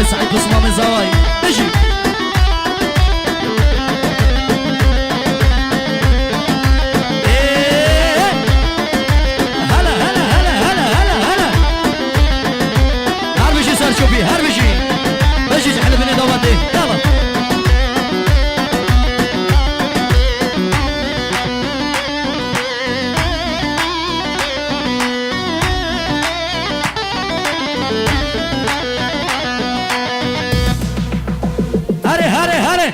آقای سعید بسمام زوایی بشی شوفي هربشي بجي تحلف اني ضوضي يلا هري هري هري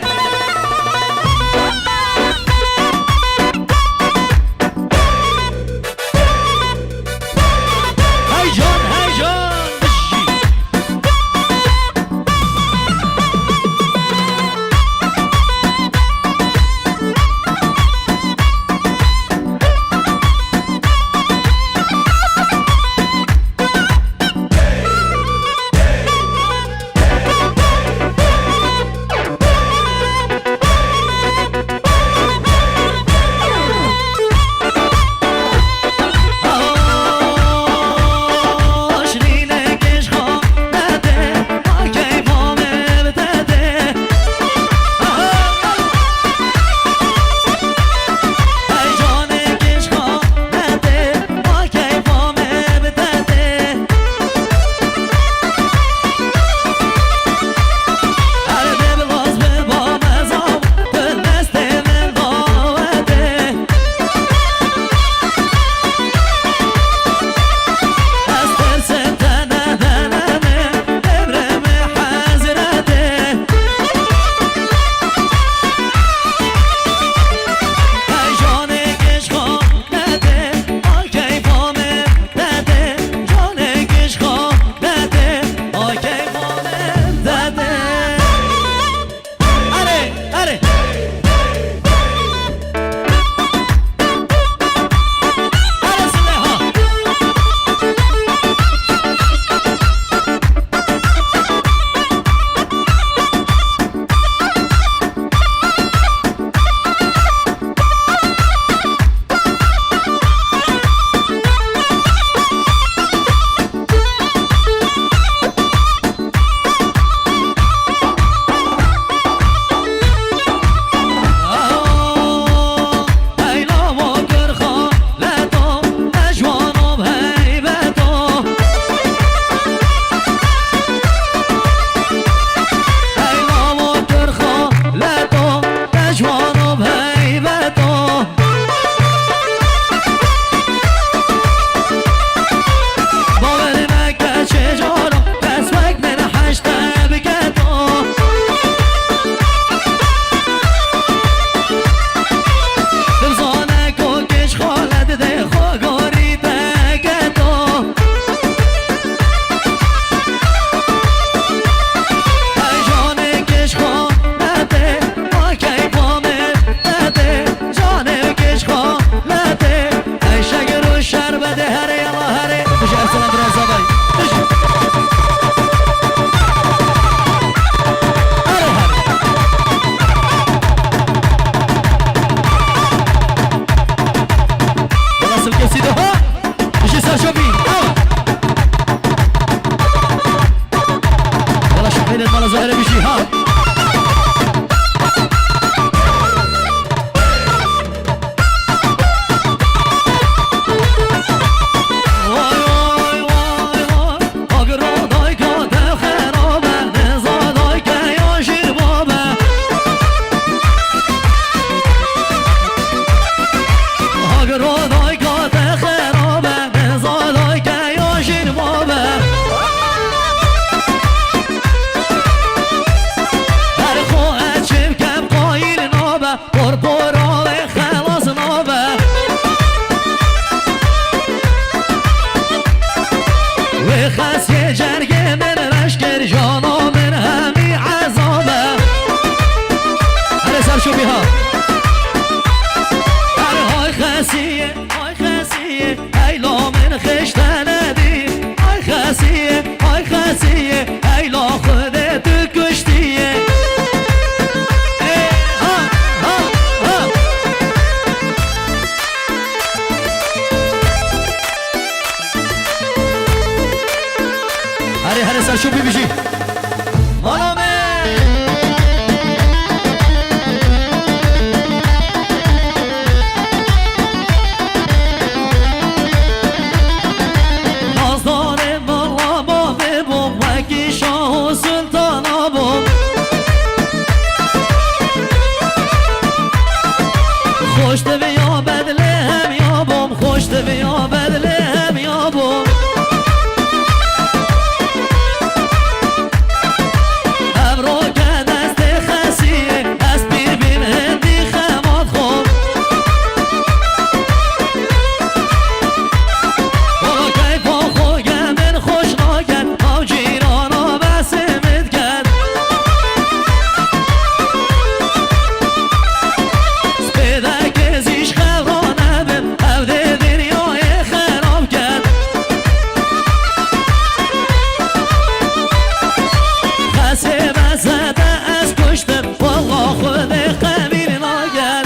هري هري سر شو بيجي خوش دوی یا بدلم یا بوم خوش دوی یا بدلم یا بوم ابرو که دست خسیه از پیر بین هندی خماد خوب برو کیف و خوگم من خوش ناکن او جیرانا بسمت کن سپیده کزیش خبرانه بم او ده دنیای خراب کن خسه بزده از کشتم والله خود قبیل ناگن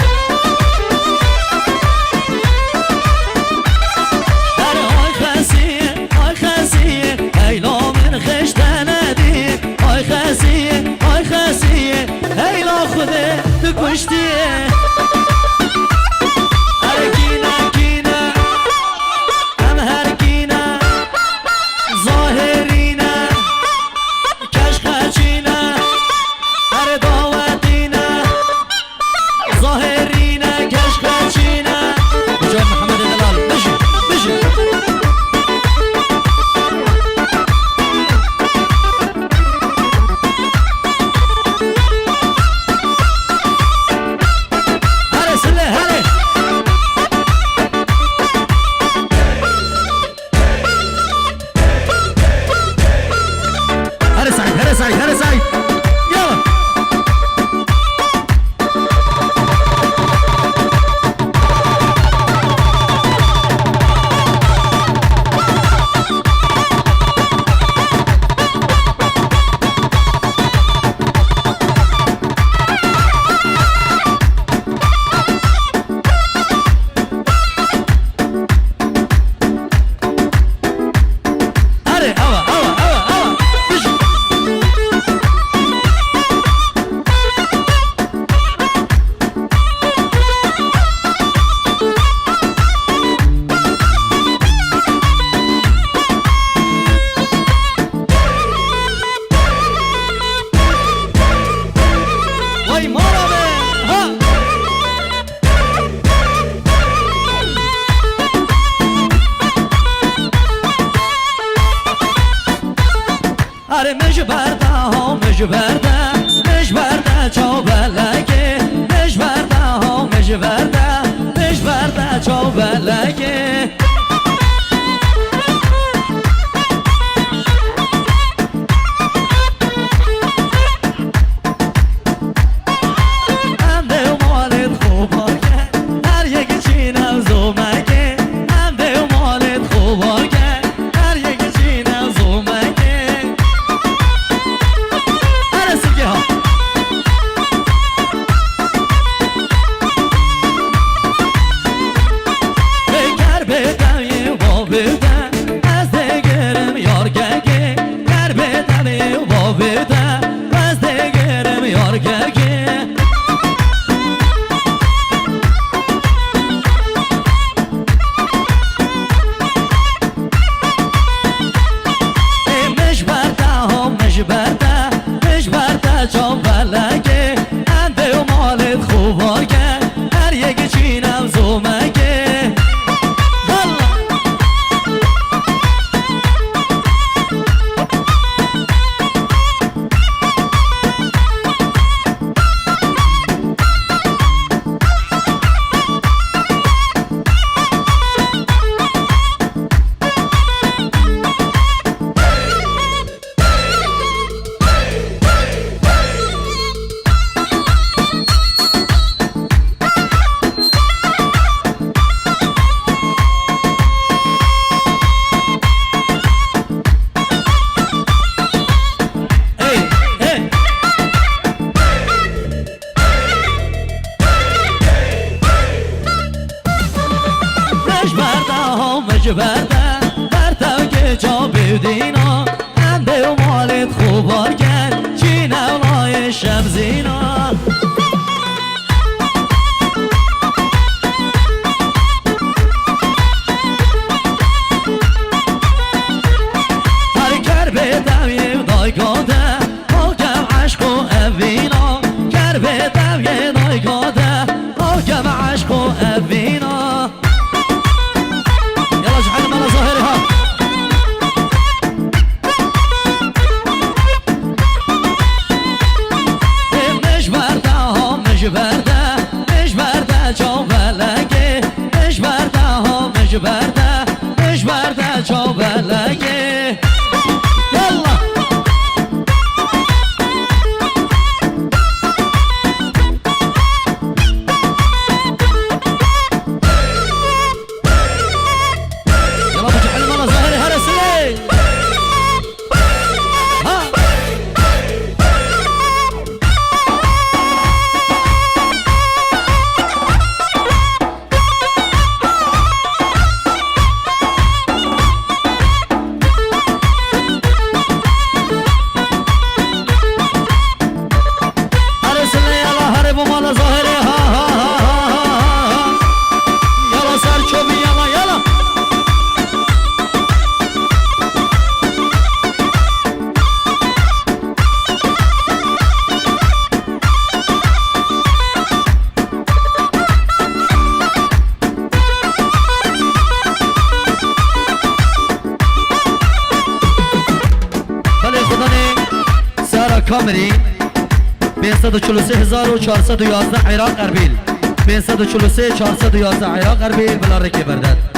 آی خسیه ایلا من خشته ندیم آی خسیه ایلا خوده تو کشتیه هر گینه هم هر گینه ظاهرینه کشخچینه هر داوتینه ظاهرینه کشخچینه بجای محمد دلال بجی هر سعید يلا مجبرده چاو بلگه مجبرده چاو بلگه امده و مالت خوب آگه هر یکی چینم زومگه امده و مالت خوب آگه هر یکی چینم زومگه از دگرم یارگگه در بدم و بده از دگرم یارگگه مجبرده جام بلگه انده و مالت خوب آگه هر یکی چینم زومگه مجبرده بر تو که جا بیدینا انده و مالت خوب آرگن نایگاده آگم عشق و اوینا کربه دویه نایگاده آگم عشق و اوینا يلا اجعل من ظاهرها مش برده ها مش برده مش برده چا بلگه مش برده ها مش برده مش برده چا بلگه يلا کامری 543,411 عراق اربیل 543,411 عراق اربیل بلا رکی بردد